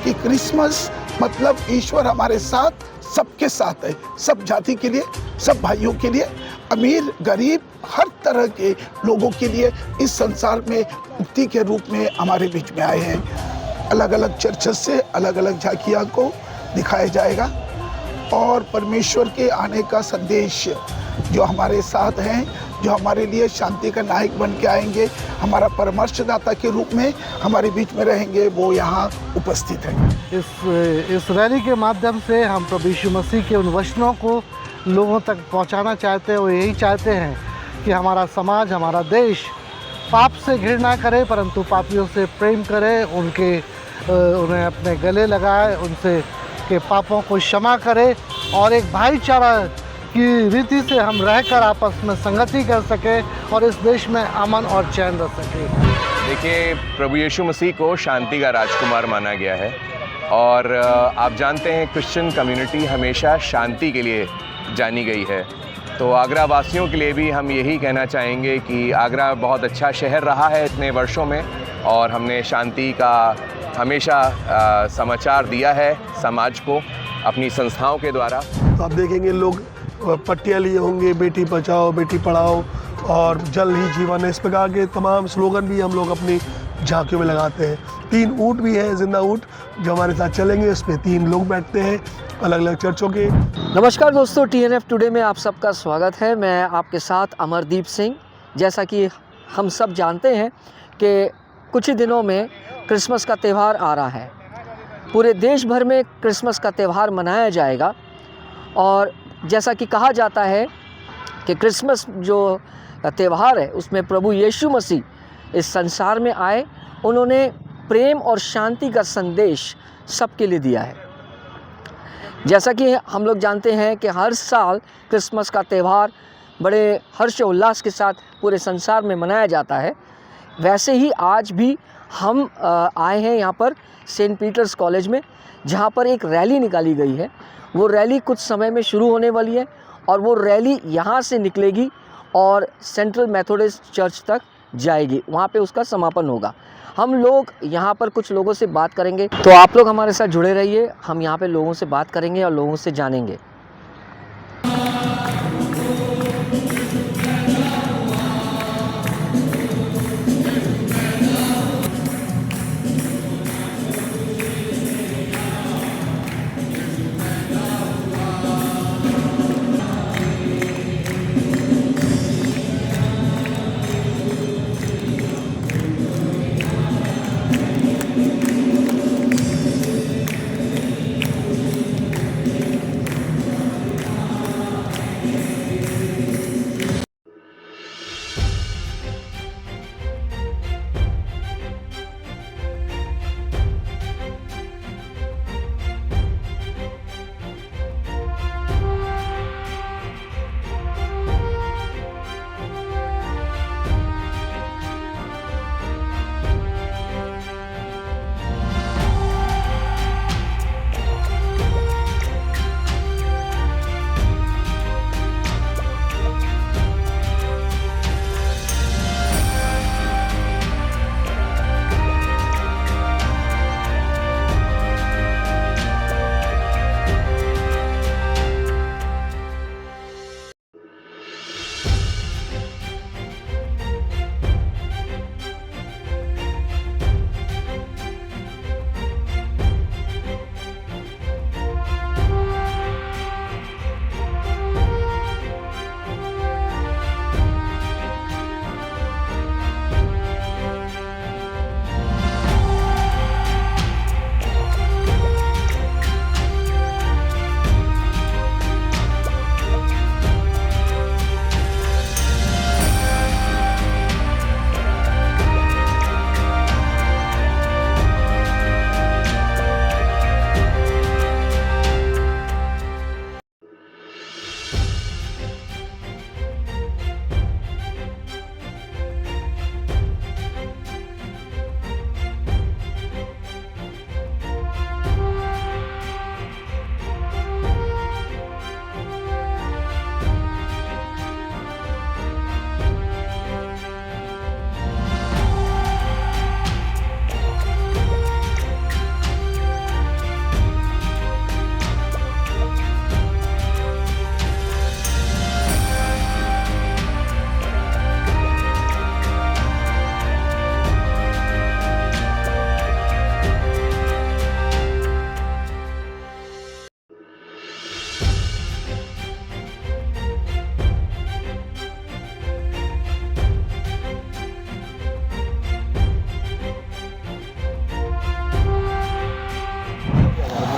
कि क्रिसमस मतलब ईश्वर हमारे साथ, सबके साथ है, सब जाति के लिए, सब भाइयों के लिए, अमीर गरीब हर तरह के लोगों के लिए इस संसार में मुक्ति के रूप में हमारे बीच में आए हैं। अलग अलग चर्चेस से अलग अलग झांकियाँ को दिखाया जाएगा और परमेश्वर के आने का संदेश जो हमारे साथ हैं, जो हमारे लिए शांति का नायक बन के आएंगे, हमारा परामर्शदाता के रूप में हमारे बीच में रहेंगे, वो यहाँ उपस्थित हैं। इस रैली के माध्यम से हम प्रभु यीशु मसीह के उन वचनों को लोगों तक पहुंचाना चाहते हैं। वो यही चाहते हैं कि हमारा समाज, हमारा देश पाप से घृणा करे परंतु पापियों से प्रेम करे, उन्हें अपने गले लगाए, उनसे के पापों को क्षमा करे और एक भाईचारा की रीति से हम रहकर आपस में संगति कर सके और इस देश में अमन और चैन रह सके। देखिए, प्रभु यीशु मसीह को शांति का राजकुमार माना गया है और आप जानते हैं क्रिश्चियन कम्युनिटी हमेशा शांति के लिए जानी गई है। तो आगरा वासियों के लिए भी हम यही कहना चाहेंगे कि आगरा बहुत अच्छा शहर रहा है इतने वर्षों में और हमने शांति का हमेशा समाचार दिया है समाज को अपनी संस्थाओं के द्वारा। तो आप देखेंगे लोग पट्टियाँ लिए होंगे, बेटी बचाओ बेटी पढ़ाओ और जल ही जीवन है, इस प्रकार के तमाम स्लोगन भी हम लोग अपनी झांकियों में लगाते हैं। 3 ऊँट भी है, जिंदा ऊँट जो हमारे साथ चलेंगे, उस पर 3 लोग बैठते हैं अलग अलग चर्चों के। नमस्कार दोस्तों, TNF टुडे में आप सबका स्वागत है। मैं आपके साथ अमरदीप सिंह। जैसा कि हम सब जानते हैं कि कुछ ही दिनों में क्रिसमस का त्यौहार आ रहा है। पूरे देश भर में क्रिसमस का त्यौहार मनाया जाएगा और जैसा कि कहा जाता है कि क्रिसमस जो त्यौहार है उसमें प्रभु यीशु मसीह इस संसार में आए, उन्होंने प्रेम और शांति का संदेश सबके लिए दिया है। जैसा कि हम लोग जानते हैं कि हर साल क्रिसमस का त्यौहार बड़े हर्षोल्लास के साथ पूरे संसार में मनाया जाता है, वैसे ही आज भी हम आए हैं यहाँ पर सेंट पीटर्स कॉलेज में, जहाँ पर एक रैली निकाली गई है। वो रैली कुछ समय में शुरू होने वाली है और वो रैली यहाँ से निकलेगी और सेंट्रल मेथोडिस्ट चर्च तक जाएगी, वहाँ पे उसका समापन होगा। हम लोग यहाँ पर कुछ लोगों से बात करेंगे, तो आप लोग हमारे साथ जुड़े रहिए। हम यहाँ पे लोगों से बात करेंगे और लोगों से जानेंगे।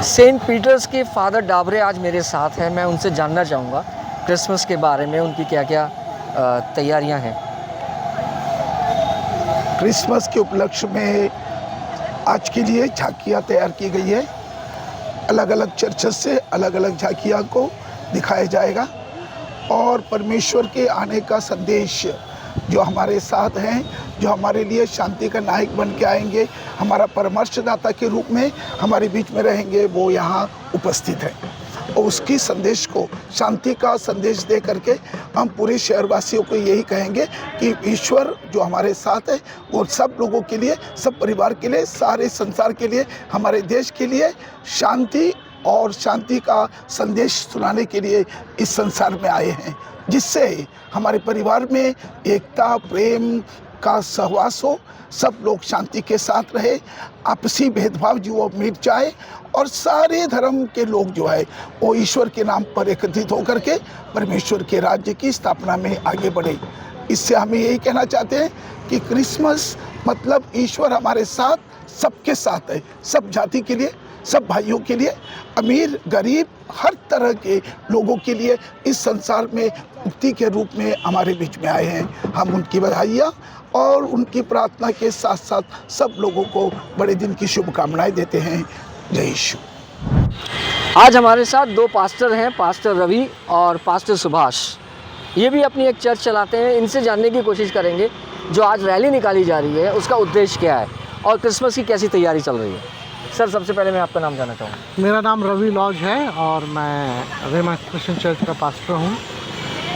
सेंट पीटर्स के फादर डाबरे आज मेरे साथ हैं। मैं उनसे जानना चाहूँगा क्रिसमस के बारे में, उनकी क्या क्या तैयारियां हैं। क्रिसमस के उपलक्ष्य में आज के लिए झांकियाँ तैयार की गई है। अलग अलग चर्चेस से अलग अलग झांकियाँ को दिखाया जाएगा और परमेश्वर के आने का संदेश जो हमारे साथ हैं, जो हमारे लिए शांति का नायक बन के आएंगे, हमारा परामर्शदाता के रूप में हमारे बीच में रहेंगे, वो यहाँ उपस्थित है। और उसकी संदेश को, शांति का संदेश दे करके हम पूरे शहरवासियों को यही कहेंगे कि ईश्वर जो हमारे साथ है वो सब लोगों के लिए, सब परिवार के लिए, सारे संसार के लिए, हमारे देश के लिए शांति और शांति का संदेश सुनाने के लिए इस संसार में आए हैं, जिससे हमारे परिवार में एकता, प्रेम का सहवास हो, सब लोग शांति के साथ रहे, आपसी भेदभाव जो वो मिट जाए और सारे धर्म के लोग जो है वो ईश्वर के नाम पर एकत्रित होकर के परमेश्वर के राज्य की स्थापना में आगे बढ़े। इससे हमें यही कहना चाहते हैं कि क्रिसमस मतलब ईश्वर हमारे साथ, सबके साथ है, सब जाति के लिए, सब भाइयों के लिए, अमीर गरीब हर तरह के लोगों के लिए इस संसार में मुक्ति के रूप में हमारे बीच में आए हैं। हम उनकी बधाइयाँ और उनकी प्रार्थना के साथ साथ सब लोगों को बड़े दिन की शुभकामनाएं देते हैं। जय यीशु। आज हमारे साथ दो पास्टर हैं, पास्टर रवि और पास्टर सुभाष। ये भी अपनी एक चर्च चलाते हैं। इनसे जानने की कोशिश करेंगे जो आज रैली निकाली जा रही है उसका उद्देश्य क्या है और क्रिसमस की कैसी तैयारी चल रही है। सर, सबसे पहले मैं आपका नाम जानना चाहूँगा। मेरा नाम रवि लॉज है और मैं रेमा क्रिश्चियन चर्च का पास्टर हूँ।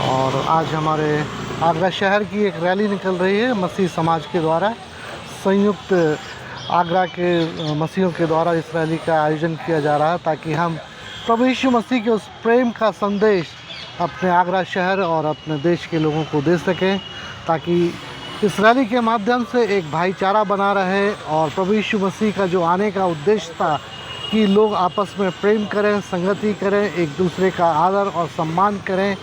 और आज हमारे आगरा शहर की एक रैली निकल रही है मसीह समाज के द्वारा। संयुक्त आगरा के मसीहों के द्वारा इस रैली का आयोजन किया जा रहा है ताकि हम प्रभु यीशु मसीह के उस प्रेम का संदेश अपने आगरा शहर और अपने देश के लोगों को दे सकें, ताकि इस रैली के माध्यम से एक भाईचारा बना रहे और प्रभु यीशु मसीह का जो आने का उद्देश्य था कि लोग आपस में प्रेम करें, संगति करें, एक दूसरे का आदर और सम्मान करें,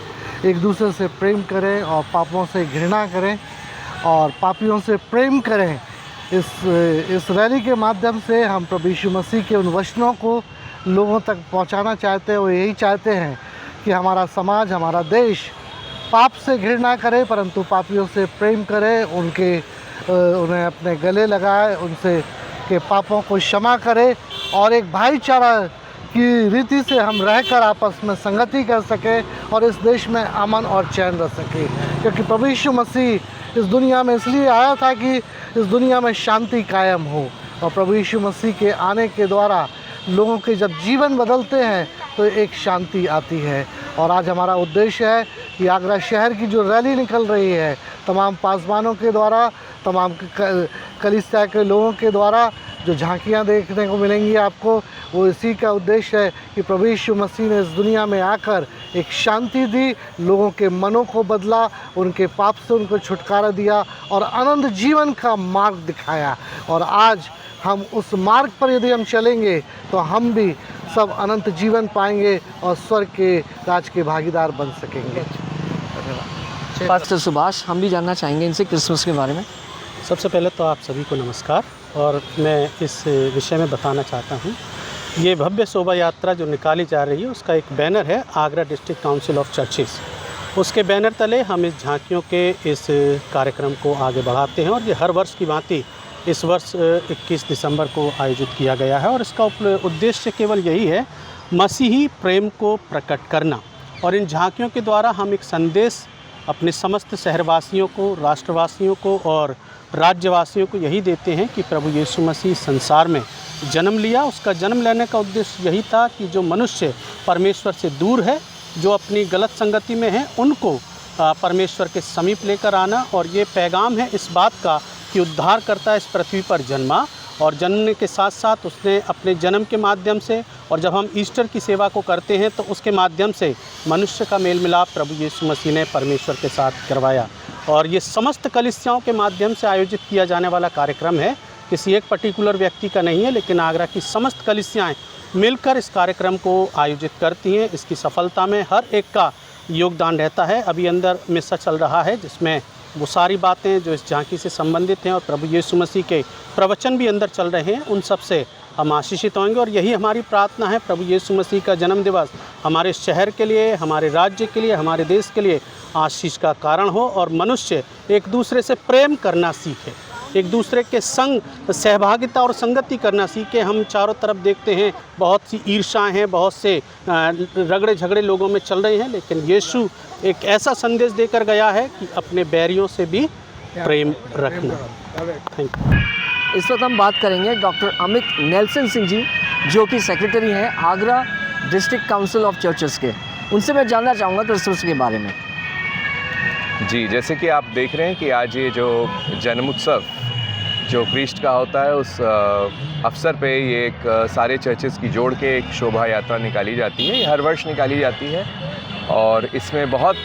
एक दूसरे से प्रेम करें और पापों से घृणा करें और पापियों से प्रेम करें। इस रैली के माध्यम से हम प्रभु यीशु मसीह के उन वचनों को लोगों तक पहुंचाना चाहते हैं। वो यही चाहते हैं कि हमारा समाज, हमारा देश पाप से घृणा करे परंतु पापियों से प्रेम करे, उन्हें अपने गले लगाए, उनसे के पापों को क्षमा करे और एक भाईचारा की रीति से हम रहकर आपस में संगति कर सकें और इस देश में अमन और चैन रह सके। क्योंकि प्रभु यीशु मसीह इस दुनिया में इसलिए आया था कि इस दुनिया में शांति कायम हो और प्रभु यीशु मसीह के आने के द्वारा लोगों के जब जीवन बदलते हैं तो एक शांति आती है। और आज हमारा उद्देश्य है कि आगरा शहर की जो रैली निकल रही है तमाम पासवानों के द्वारा, तमाम कलीसिया के लोगों के द्वारा जो झांकियाँ देखने को मिलेंगी आपको, वो इसी का उद्देश्य है कि प्रभु यीशु मसीह ने इस दुनिया में आकर एक शांति दी, लोगों के मनों को बदला, उनके पाप से उनको छुटकारा दिया और अनंत जीवन का मार्ग दिखाया। और आज हम उस मार्ग पर यदि हम चलेंगे तो हम भी सब अनंत जीवन पाएंगे और स्वर्ग के राज के भागीदार बन सकेंगे। पास्टर सुभाष, हम भी जानना चाहेंगे इनसे क्रिसमस के बारे में। सबसे पहले तो आप सभी को नमस्कार। और मैं इस विषय में बताना चाहता हूँ, ये भव्य शोभा यात्रा जो निकाली जा रही है उसका एक बैनर है Agra district council of churches. उसके बैनर तले हम इस झांकियों के इस कार्यक्रम को आगे बढ़ाते हैं और ये हर वर्ष की भांति इस वर्ष 21 दिसंबर को आयोजित किया गया है। और इसका उद्देश्य केवल यही है, मसीही प्रेम को प्रकट करना। और इन झांकियों के द्वारा हम एक संदेश अपने समस्त शहरवासियों को, राष्ट्रवासियों को और राज्यवासियों को यही देते हैं कि प्रभु यीशु मसीह संसार में जन्म लिया। उसका जन्म लेने का उद्देश्य यही था कि जो मनुष्य परमेश्वर से दूर है, जो अपनी गलत संगति में है, उनको परमेश्वर के समीप लेकर आना। और ये पैगाम है इस बात का कि उद्धारकर्ता इस पृथ्वी पर जन्मा और जन्मने के साथ साथ उसने अपने जन्म के माध्यम से, और जब हम ईस्टर की सेवा को करते हैं तो उसके माध्यम से मनुष्य का मेल मिलाप प्रभु यीशु मसीह ने परमेश्वर के साथ करवाया। और ये समस्त कलीसियाओं के माध्यम से आयोजित किया जाने वाला कार्यक्रम है, किसी एक पर्टिकुलर व्यक्ति का नहीं है, लेकिन आगरा की समस्त कलीसियाएँ मिलकर इस कार्यक्रम को आयोजित करती हैं। इसकी सफलता में हर एक का योगदान रहता है। अभी अंदर मिसा चल रहा है जिसमें वो सारी बातें जो इस झांकी से संबंधित हैं और प्रभु यीशु मसीह के प्रवचन भी अंदर चल रहे हैं, उन सब से हम आशीषित होंगे। और यही हमारी प्रार्थना है, प्रभु यीशु मसीह का जन्म दिवस हमारे शहर के लिए, हमारे राज्य के लिए, हमारे देश के लिए आशीष का कारण हो और मनुष्य एक दूसरे से प्रेम करना सीखे, एक दूसरे के संग सहभागिता और संगति करना सीखे। हम चारों तरफ देखते हैं बहुत सी ईर्ष्याएँ हैं, बहुत से रगड़े झगड़े लोगों में चल रहे हैं, लेकिन यीशु एक ऐसा संदेश देकर गया है कि अपने बैरियों से भी प्रेम रखना। Thank you. इस वक्त हम बात करेंगे डॉक्टर अमित नेल्सन सिंह जी, जो कि सेक्रेटरी हैं Agra district council of churches के। उनसे मैं जानना चाहूँगा क्रिसमस के बारे में। जी, जैसे कि आप देख रहे हैं कि आज ये जो जन्मोत्सव जो क्रिस्ट का होता है, उस अवसर पे ये एक सारे चर्चेस की जोड़ के एक शोभा यात्रा निकाली जाती है। ये हर वर्ष निकाली जाती है और इसमें बहुत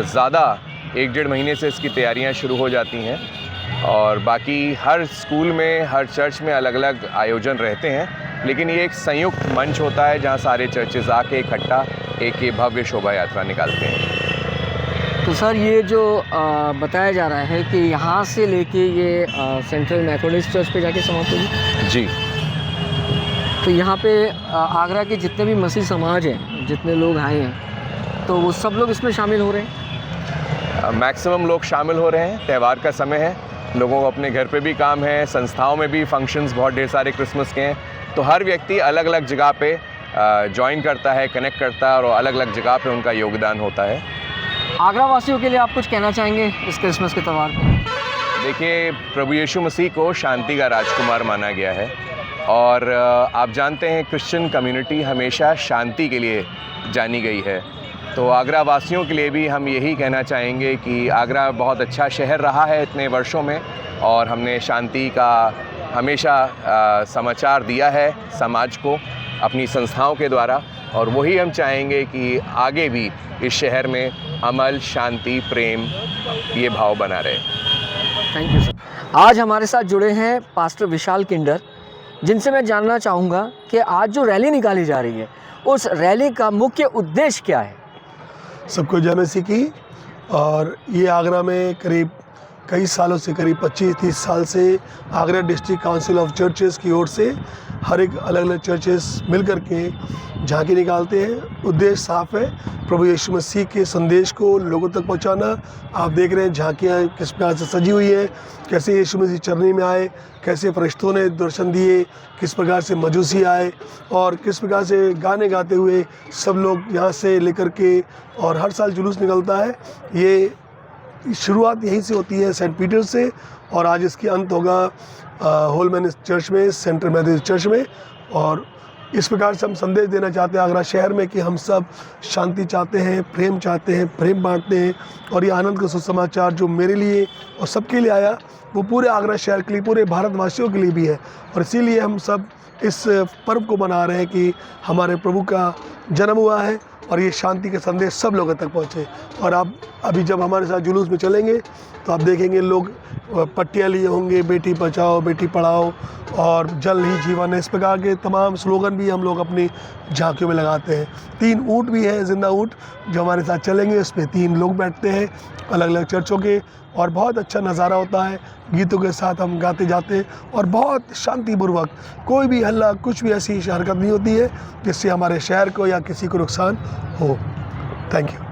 ज़्यादा 1-1.5 महीने से इसकी तैयारियां शुरू हो जाती हैं और बाकी हर स्कूल में, हर चर्च में अलग अलग आयोजन रहते हैं, लेकिन ये एक संयुक्त मंच होता है जहां सारे चर्चेस आके इकट्ठा एक ये भव्य शोभा यात्रा निकालते हैं। तो सर, ये जो बताया जा रहा है कि यहाँ से लेके ये सेंट्रल मेथोडिस्ट चर्च पे जाके समाप्त होगी। जी, तो यहाँ पे आगरा के जितने भी मसीह समाज हैं, जितने लोग आए हैं, तो वो सब लोग इसमें शामिल हो रहे हैं। मैक्सिमम लोग शामिल हो रहे हैं। त्यौहार का समय है, लोगों को अपने घर पे भी काम है, संस्थाओं में भी फंक्शंस बहुत ढेर सारे क्रिसमस के हैं, तो हर व्यक्ति अलग अलग जगह पे ज्वाइन करता है, कनेक्ट करता है और अलग अलग जगह पे उनका योगदान होता है। आगरा वासियों के लिए आप कुछ कहना चाहेंगे इस क्रिसमस के त्यौहार पर? देखिए, प्रभु यीशु मसीह को शांति का राजकुमार माना गया है और आप जानते हैं क्रिश्चियन कम्युनिटी हमेशा शांति के लिए जानी गई है। तो आगरा वासियों के लिए भी हम यही कहना चाहेंगे कि आगरा बहुत अच्छा शहर रहा है इतने वर्षों में और हमने शांति का हमेशा समाचार दिया है समाज को अपनी संस्थाओं के द्वारा, और वही हम चाहेंगे कि आगे भी इस शहर में अमल, शांति, प्रेम ये भाव बना रहे। Thank you sir. आज हमारे साथ जुड़े हैं पास्टर विशाल किंडर, जिनसे मैं जानना चाहूँगा कि आज जो रैली निकाली जा रही है, उस रैली का मुख्य उद्देश्य क्या है? सबको जय मसीह की। और ये आगरा में करीब कई सालों से, करीब 25-30 साल से Agra district council of churches की ओर से हर एक अलग अलग चर्चेस मिल कर के झांकी निकालते हैं। उद्देश्य साफ है, प्रभु यीशु मसीह के संदेश को लोगों तक पहुंचाना। आप देख रहे हैं झांकियाँ किस प्रकार से सजी हुई है, कैसे यीशु मसीह चरनी में आए, कैसे फरिश्तों ने दर्शन दिए, किस प्रकार से मजूसी आए और किस प्रकार से गाने गाते हुए सब लोग यहाँ से लेकर के, और हर साल जुलूस निकलता है। ये शुरुआत यहीं से होती है, सेंट पीटर से, और आज इसकी अंत होगा होलमैन चर्च में, सेंट्रल मेथोडिस्ट चर्च में। और इस प्रकार से हम संदेश देना चाहते हैं आगरा शहर में कि हम सब शांति चाहते हैं, प्रेम चाहते हैं, प्रेम बांटते हैं। और ये आनंद का सुसमाचार जो मेरे लिए और सबके लिए आया, वो पूरे आगरा शहर के लिए, पूरे भारतवासियों के लिए भी है। और इसीलिए हम सब इस पर्व को मना रहे हैं कि हमारे प्रभु का जन्म हुआ है और ये शांति का संदेश सब लोगों तक पहुँचे। और आप अभी जब हमारे साथ जुलूस में चलेंगे तो आप देखेंगे लोग पट्टियाँ लिए होंगे, बेटी बचाओ बेटी पढ़ाओ और जल ही जीवन है, इस प्रकार के तमाम स्लोगन भी हम लोग अपनी झांकियों में लगाते हैं। 3 ऊँट भी हैं, जिंदा ऊँट, जो हमारे साथ चलेंगे। उस पर 3 लोग बैठते हैं अलग अलग चर्चों के, और बहुत अच्छा नज़ारा होता है। गीतों के साथ हम गाते जाते हैं और बहुत शांतिपूर्वक, कोई भी हल्ला, कुछ भी ऐसी हरकत नहीं होती है जिससे हमारे शहर को या किसी को नुकसान हो। Thank you.